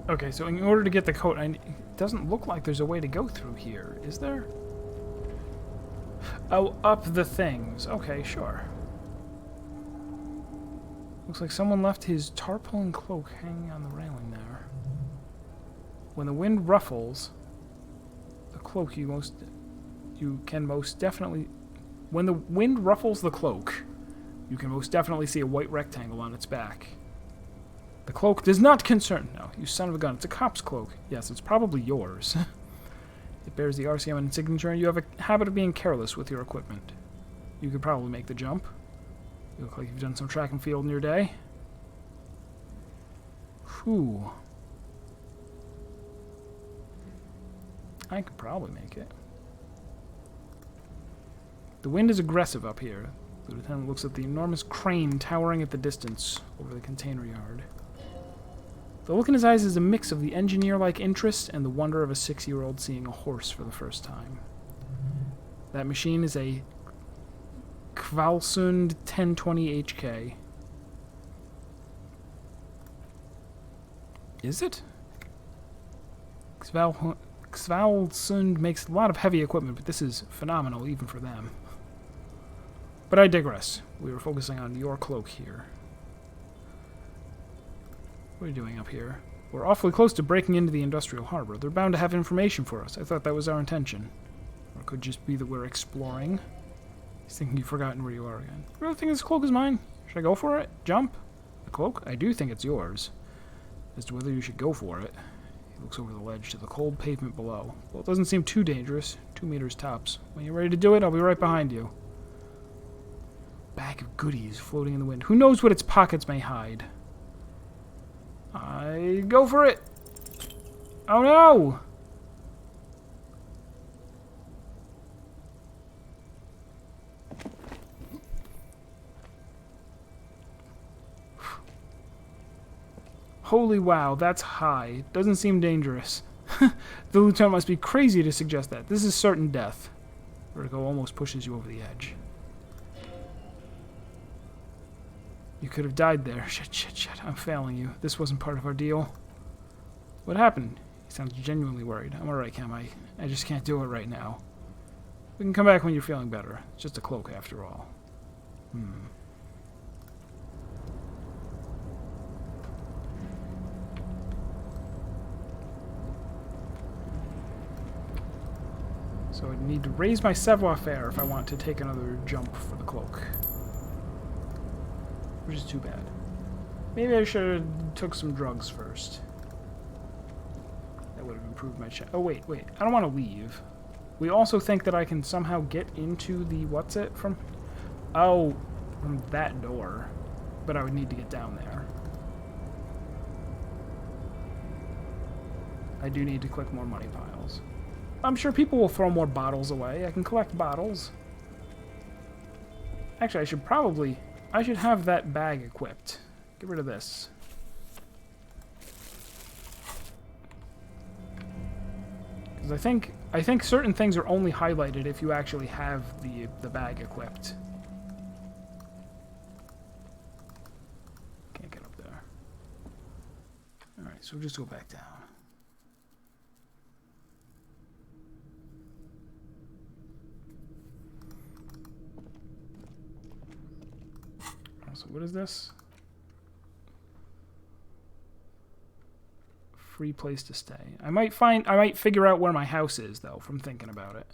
Okay, so in order to get the coat, it doesn't look like there's a way to go through here, is there? Oh, up the things. Okay, sure. Looks like someone left his tarpaulin cloak hanging on the railing there. When the wind ruffles the cloak, you can most definitely... When the wind ruffles the cloak, you can most definitely see a white rectangle on its back. The cloak does not concern... No, you son of a gun. It's a cop's cloak. Yes, it's probably yours. It bears the RCM signature, and you have a habit of being careless with your equipment. You could probably make the jump. You look like you've done some track and field in your day. Whew. I could probably make it. The wind is aggressive up here. The lieutenant looks at the enormous crane towering at the distance over the container yard. The look in his eyes is a mix of the engineer-like interest and the wonder of a 6-year-old seeing a horse for the first time. That machine is a Kvalsund 1020 HK. Is it? Kvalsund makes a lot of heavy equipment, but this is phenomenal even for them. But I digress. We were focusing on your cloak here. What are you doing up here? We're awfully close to breaking into the industrial harbor. They're bound to have information for us. I thought that was our intention. Or it could just be that we're exploring. He's thinking you've forgotten where you are again. You really think this cloak is mine? Should I go for it? Jump? The cloak? I do think it's yours. As to whether you should go for it... Looks over the ledge to the cold pavement below. Well, it doesn't seem too dangerous. 2 meters tops. When you're ready to do it, I'll be right behind you. Bag of goodies floating in the wind. Who knows what its pockets may hide? I go for it. Oh no! Holy wow, that's high. Doesn't seem dangerous. The lieutenant must be crazy to suggest that. This is certain death. Vertigo almost pushes you over the edge. You could have died there. Shit. I'm failing you. This wasn't part of our deal. What happened? He sounds genuinely worried. I'm alright, Cam. I just can't do it right now. We can come back when you're feeling better. It's just a cloak after all. So I'd need to raise my savoir-faire if I want to take another jump for the cloak. Which is too bad. Maybe I should have took some drugs first. That would have improved my chance. Oh, wait. I don't want to leave. We also think that I can somehow get into the... What's it from? Oh, from that door. But I would need to get down there. I do need to collect more money piles. I'm sure people will throw more bottles away. I can collect bottles. Actually, I should have that bag equipped. Get rid of this. Because I think certain things are only highlighted if you actually have the bag equipped. Can't get up there. Alright, so we'll just go back down. So what is this? Free place to stay. I might figure out where my house is though from thinking about it.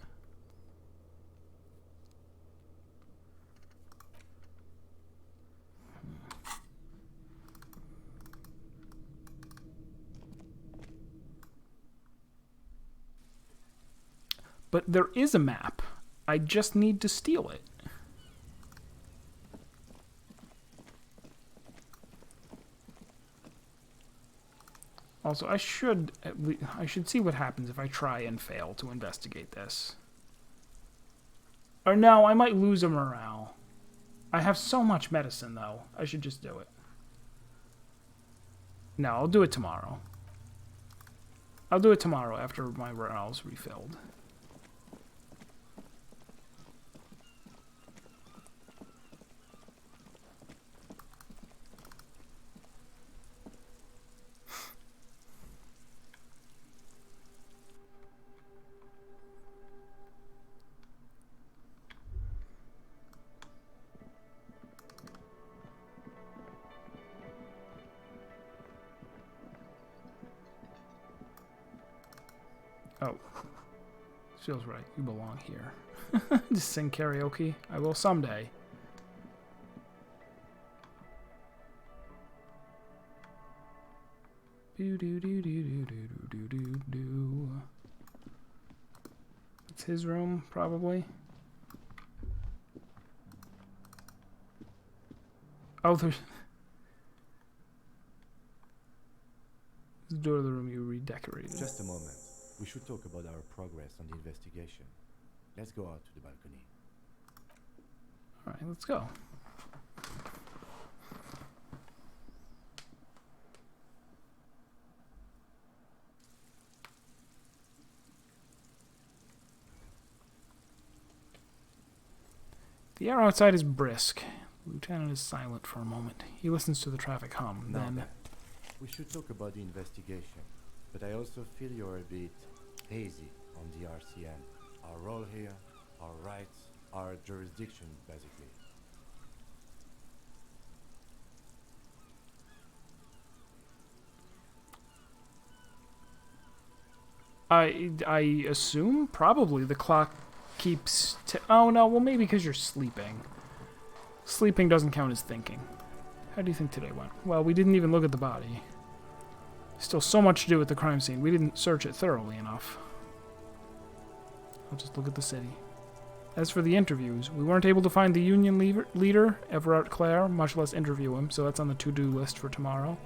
But there is a map. I just need to steal it. Also, I should see what happens if I try and fail to investigate this. Or no, I might lose a morale. I have so much medicine, though. I should just do it. No, I'll do it tomorrow. I'll do it tomorrow after my morale's refilled. Oh. Feels right. You belong here. Just sing karaoke. I will someday. Do do do do do do do do do. It's his room, probably. Oh, there's the door of the room you redecorated.
Just a moment. We should talk about our progress on the investigation. Let's go out to the balcony.
Alright, let's go. The air outside is brisk. The lieutenant is silent for a moment. He listens to the traffic hum. Then
we should talk about the investigation. But I also feel you're a bit hazy on the RCM. Our role here, our rights, our jurisdiction, basically.
I assume probably the clock keeps... oh no, well maybe because you're sleeping. Sleeping doesn't count as thinking. How do you think today went? Well, we didn't even look at the body. Still so much to do with the crime scene. We didn't search it thoroughly enough. I'll just look at the city. As for the interviews, we weren't able to find the union leader, Everard Clare, much less interview him, so that's on the to-do list for tomorrow.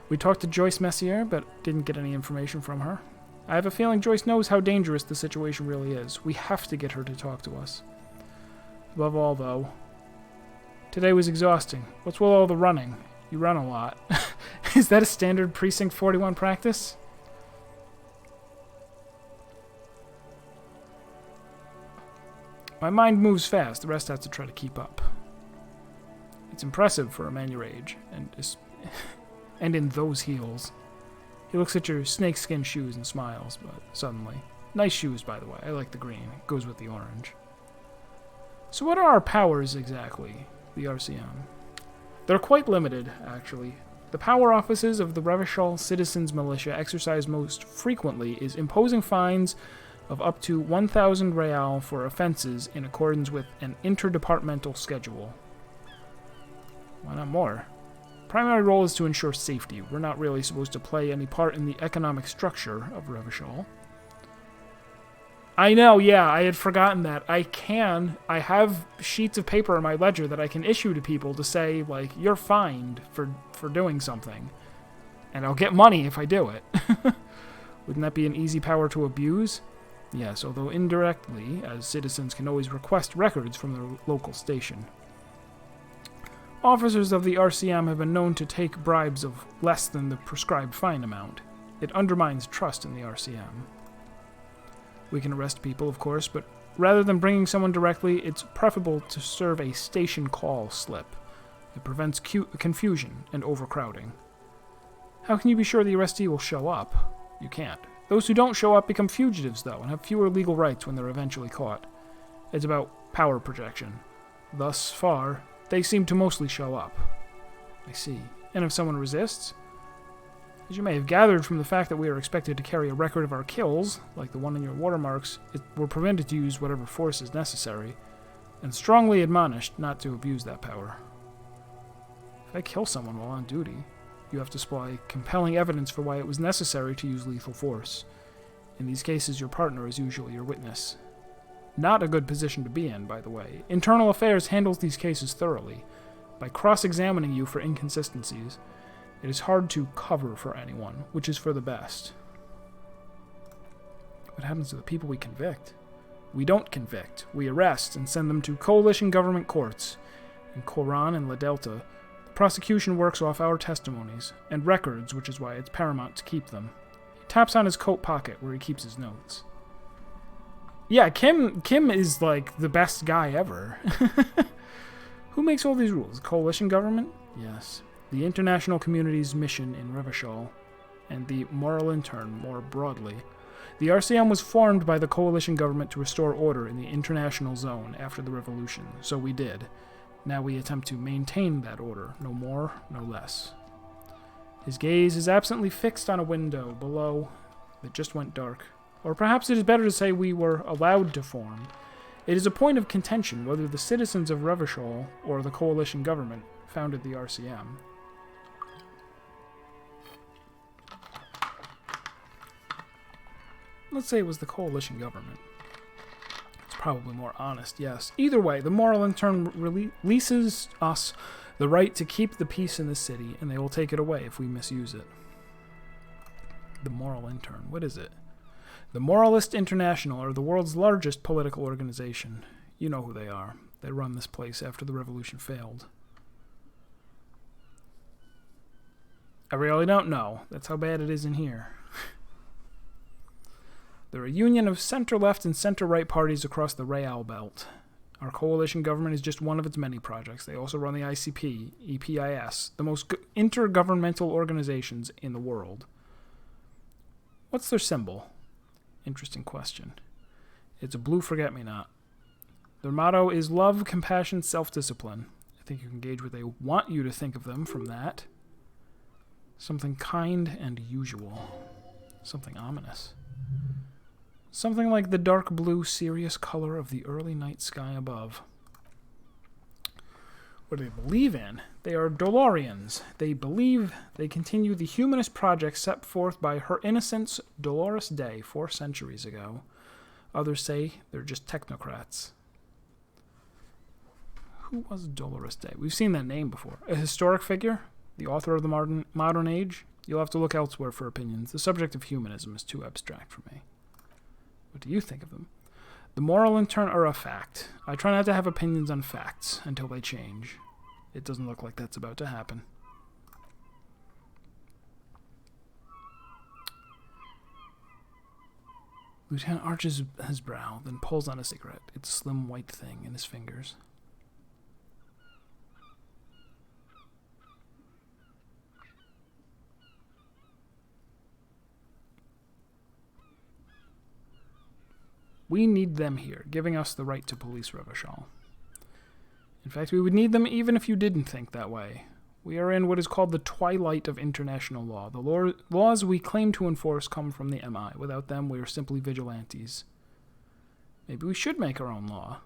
We talked to Joyce Messier, but didn't get any information from her. I have a feeling Joyce knows how dangerous the situation really is. We have to get her to talk to us. Above all, though, today was exhausting. What's with all the running? You run a lot. Is that a standard Precinct 41 practice? My mind moves fast. The rest has to try to keep up. It's impressive for a man your age, and in those heels. He looks at your snakeskin shoes and smiles, but suddenly... Nice shoes, by the way. I like the green. It goes with the orange. So what are our powers, exactly? The RCM. They're quite limited, actually. The power offices of the Revachol Citizens Militia exercised most frequently is imposing fines of up to 1,000 real for offenses in accordance with an interdepartmental schedule. Why not more? Primary role is to ensure safety. We're not really supposed to play any part in the economic structure of Revachol. I know, yeah, I had forgotten that. I have sheets of paper in my ledger that I can issue to people to say, like, you're fined for doing something. And I'll get money if I do it. Wouldn't that be an easy power to abuse? Yes, although indirectly, as citizens can always request records from their local station. Officers of the RCM have been known to take bribes of less than the prescribed fine amount. It undermines trust in the RCM. We can arrest people, of course, but rather than bringing someone directly, it's preferable to serve a station call slip. It prevents confusion and overcrowding. How can you be sure the arrestee will show up? You can't. Those who don't show up become fugitives, though, and have fewer legal rights when they're eventually caught. It's about power projection. Thus far, they seem to mostly show up. I see. And if someone resists? As you may have gathered from the fact that we are expected to carry a record of our kills, like the one in your watermarks, we're prevented to use whatever force is necessary, and strongly admonished not to abuse that power. If I kill someone while on duty, you have to supply compelling evidence for why it was necessary to use lethal force. In these cases, your partner is usually your witness. Not a good position to be in, by the way. Internal Affairs handles these cases thoroughly. By cross-examining you for inconsistencies, it is hard to cover for anyone, which is for the best. What happens to the people we convict? We don't convict. We arrest and send them to coalition government courts. In Koran and La Delta, prosecution works off our testimonies and records, which is why it's paramount to keep them. He taps on his coat pocket where he keeps his notes. Yeah, Kim is like the best guy ever. Who makes all these rules? Coalition government? Yes. The international community's mission in Revachol, and the moral intern more broadly. The RCM was formed by the coalition government to restore order in the international zone after the revolution, so we did. Now we attempt to maintain that order, no more, no less. His gaze is absently fixed on a window below that just went dark. Or perhaps it is better to say we were allowed to form. It is a point of contention whether the citizens of Revachol or the coalition government founded the RCM. Let's say it was the coalition government. Probably more honest, yes. Either way, the moral intern releases us the right to keep the peace in the city, and they will take it away if we misuse it. The moral intern, what is it? The Moralist International are the world's largest political organization. You know who they are. They run this place after the revolution failed. I really don't know. That's how bad it is in here. They're a union of center-left and center-right parties across the Real Belt. Our coalition government is just one of its many projects. They also run the ICP, EPIS, the most intergovernmental organizations in the world. What's their symbol? Interesting question. It's a blue forget-me-not. Their motto is love, compassion, self-discipline. I think you can gauge what they want you to think of them from that. Something kind and usual. Something ominous. Something like the dark blue, serious color of the early night sky above. What do they believe in? They are Dolorians. They believe they continue the humanist project set forth by Her Innocence Dolores Day 4 centuries ago. Others say they're just technocrats. Who was Dolores Day? We've seen that name before. A historic figure? The author of the modern age? You'll have to look elsewhere for opinions. The subject of humanism is too abstract for me. What do you think of them? The moral intern are a fact. I try not to have opinions on facts until they change. It doesn't look like that's about to happen. Lieutenant arches his brow, then pulls on a cigarette, its slim white thing in his fingers. We need them here, giving us the right to police Revachol. In fact, we would need them even if you didn't think that way. We are in what is called the twilight of international law. The laws we claim to enforce come from the MI. Without them, we are simply vigilantes. Maybe we should make our own law.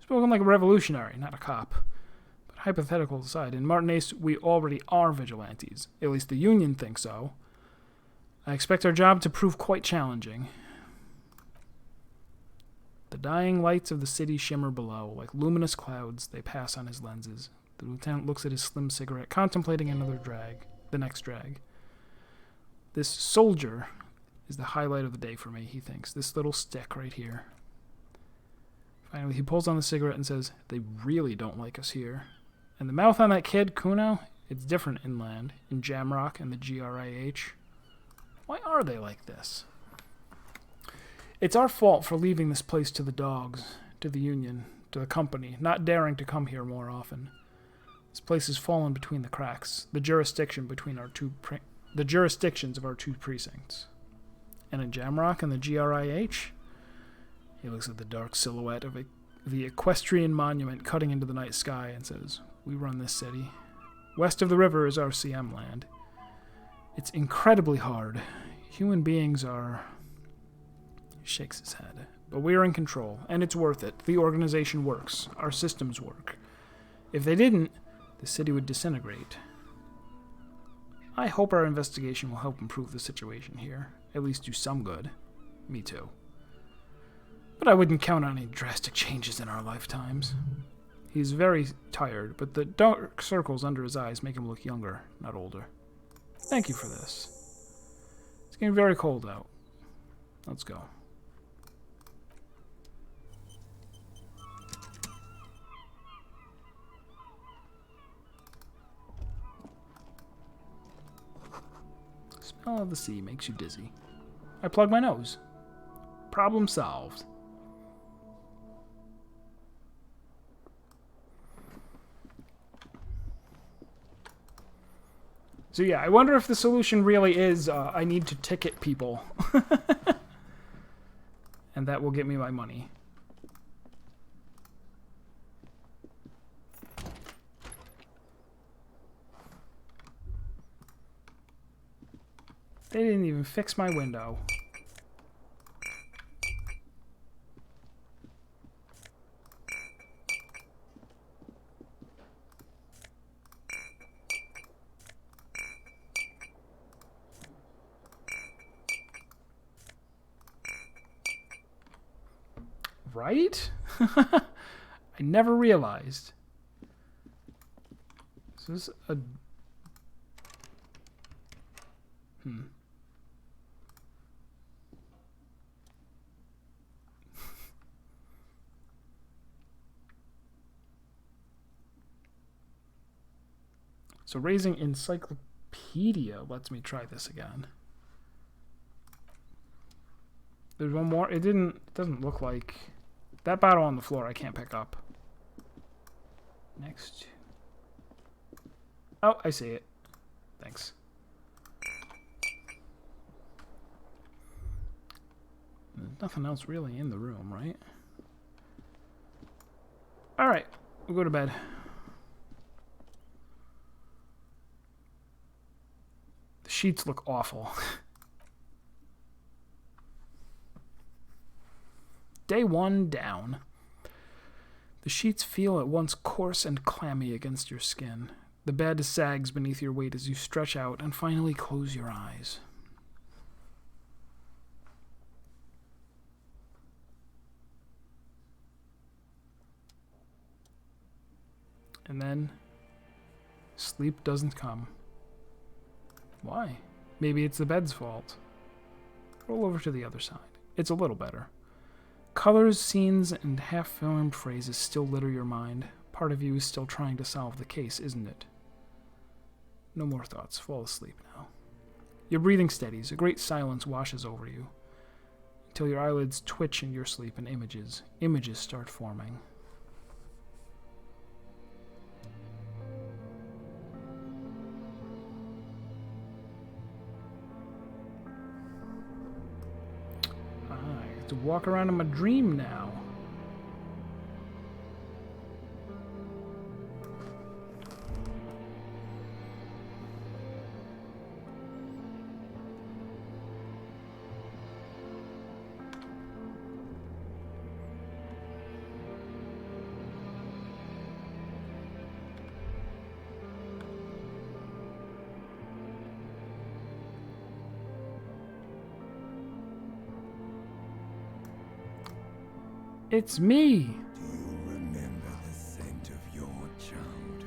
Spoken like a revolutionary, not a cop. But hypothetical aside, in Martinaise, we already are vigilantes. At least the Union thinks so. I expect our job to prove quite challenging. The dying lights of the city shimmer below. Like luminous clouds, they pass on his lenses. The lieutenant looks at his slim cigarette, contemplating another drag. The next drag. This soldier is the highlight of the day for me, he thinks. This little stick right here. Finally, he pulls on the cigarette and says, they really don't like us here. And the mouth on that kid, Kuno, it's different inland, in Jamrock and the GRIH. Why are they like this? It's our fault for leaving this place to the dogs, to the Union, to the company, not daring to come here more often. This place has fallen between the cracks, the jurisdictions of our two precincts. And in Jamrock and the GRIH, he looks at the dark silhouette of the equestrian monument cutting into the night sky and says, we run this city. West of the river is RCM land. It's incredibly hard. Human beings are... He shakes his head. But we are in control, and it's worth it. The organization works. Our systems work. If they didn't, the city would disintegrate. I hope our investigation will help improve the situation here. At least do some good. Me too. But I wouldn't count on any drastic changes in our lifetimes. He's very tired, but the dark circles under his eyes make him look younger, not older. Thank you for this. It's getting very cold out. Let's go. Smell of the sea makes you dizzy. I plug my nose. Problem solved. So yeah, I wonder if the solution really is I need to ticket people. And that will get me my money. They didn't even fix my window. Right? I never realized. Is this a... So raising encyclopedia lets me try this again. There's one more. It doesn't look like... That bottle on the floor I can't pick up. Next. Oh, I see it. Thanks. There's nothing else really in the room, right? Alright, we'll go to bed. The sheets look awful. Day 1 down. The sheets feel at once coarse and clammy against your skin. The bed sags beneath your weight as you stretch out and finally close your eyes. And then sleep doesn't come. Why? Maybe it's the bed's fault. Roll over to the other side. It's a little better. Colors, scenes, and half-formed phrases still litter your mind. Part of you is still trying to solve the case, isn't it? No more thoughts. Fall asleep now. Your breathing steadies. A great silence washes over you, until your eyelids twitch in your sleep and images start forming. To walk around in my dream now. It's me!
Do you remember the scent of your childhood?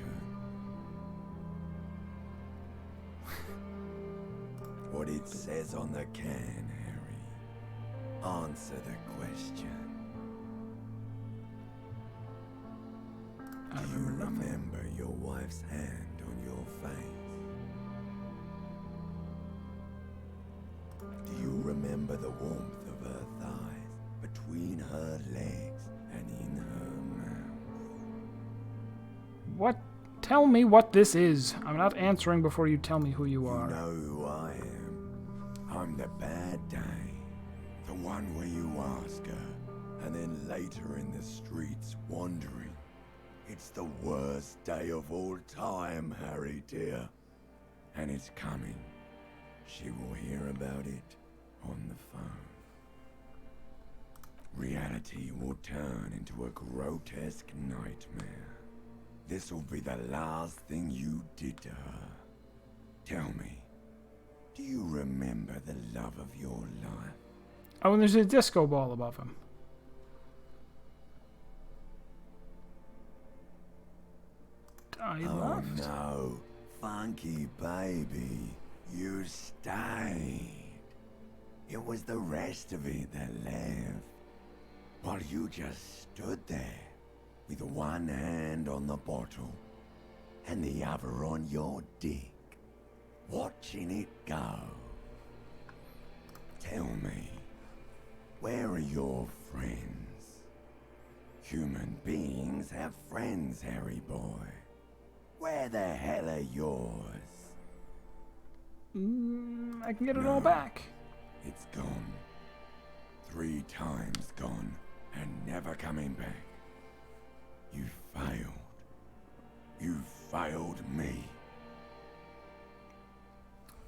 What it says on the can, Harry. Answer the question. Do you remember your wife's hand on your face? Do you remember the warmth of her thighs between her legs and in her mouth?
What? Tell me what this is. I'm not answering before you tell me who you are.
You know who I am. I'm the bad day. The one where you ask her, and then later in the streets wandering. It's the worst day of all time, Harry dear. And it's coming. She will hear about it on the phone. Reality will turn into a grotesque nightmare. This will be the last thing you did to her. Tell me, do you remember the love of your life?
Oh, and there's a disco ball above him. I left.
Oh no, funky baby, you stayed. It was the rest of it that left. While you just stood there, with one hand on the bottle, and the other on your dick, watching it go. Tell me, where are your friends? Human beings have friends, Harry boy. Where the hell are yours?
I can get it all back.
It's gone. 3 times gone, and never coming back. You failed. You failed me.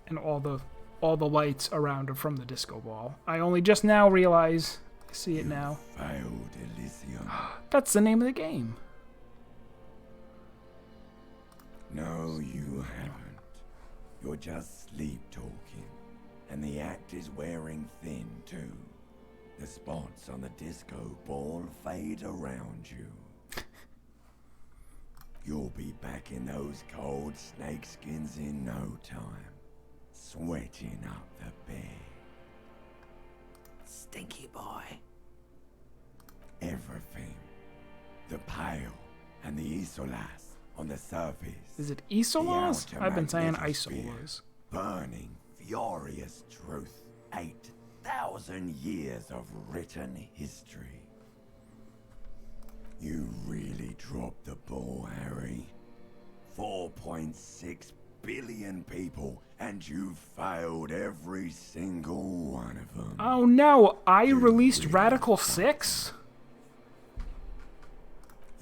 And all the lights around are from the disco ball. I only just now realize. I see it now.
Failed, Elysium.
That's the name of the game.
No, you haven't. You're just sleep talking. And the act is wearing thin, too. The spots on the disco ball fade around you. You'll be back in those cold snakeskins in no time. Sweating up the bed.
Stinky boy.
Everything. The pail and the isolas on the surface.
Is it Isolas?
The
I've been saying
outer
Isolas.
Burning, furious truth. 8,000 years of written history. You really dropped the ball, Harry. 4.6 billion people, and you failed every single one of them.
Oh no, I released really Radical 6?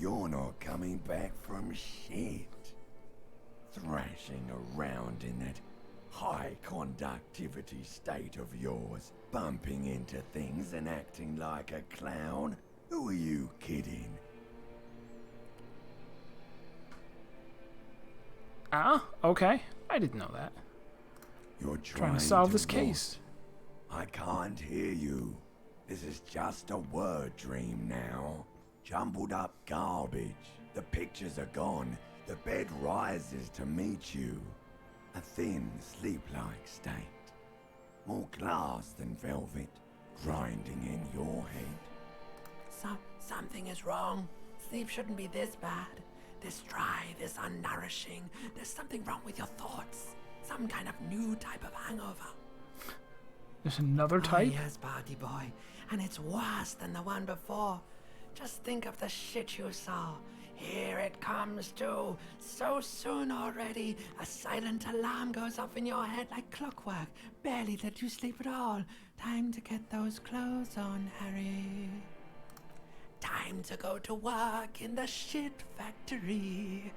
You're not coming back from shit. Thrashing around in that high conductivity state of yours, bumping into things and acting like a clown. Who are you kidding?
Ah, okay. I didn't know that.
You're
trying to solve this case.
I can't hear you. This is just a word dream now. Jumbled up garbage. The pictures are gone. The bed rises to meet you. A thin, sleep-like state. More glass than velvet, grinding in your head.
Something is wrong. Sleep shouldn't be this bad. This dry, this unnourishing. There's something wrong with your thoughts. Some kind of new type of hangover.
There's another type?
Oh, yes, party boy. And it's worse than the one before. Just think of the shit you saw. Here it comes too. So soon already. A silent alarm goes off in your head like clockwork. Barely let you sleep at all. Time to get those clothes on, Harry. Time to go to work in the shit factory.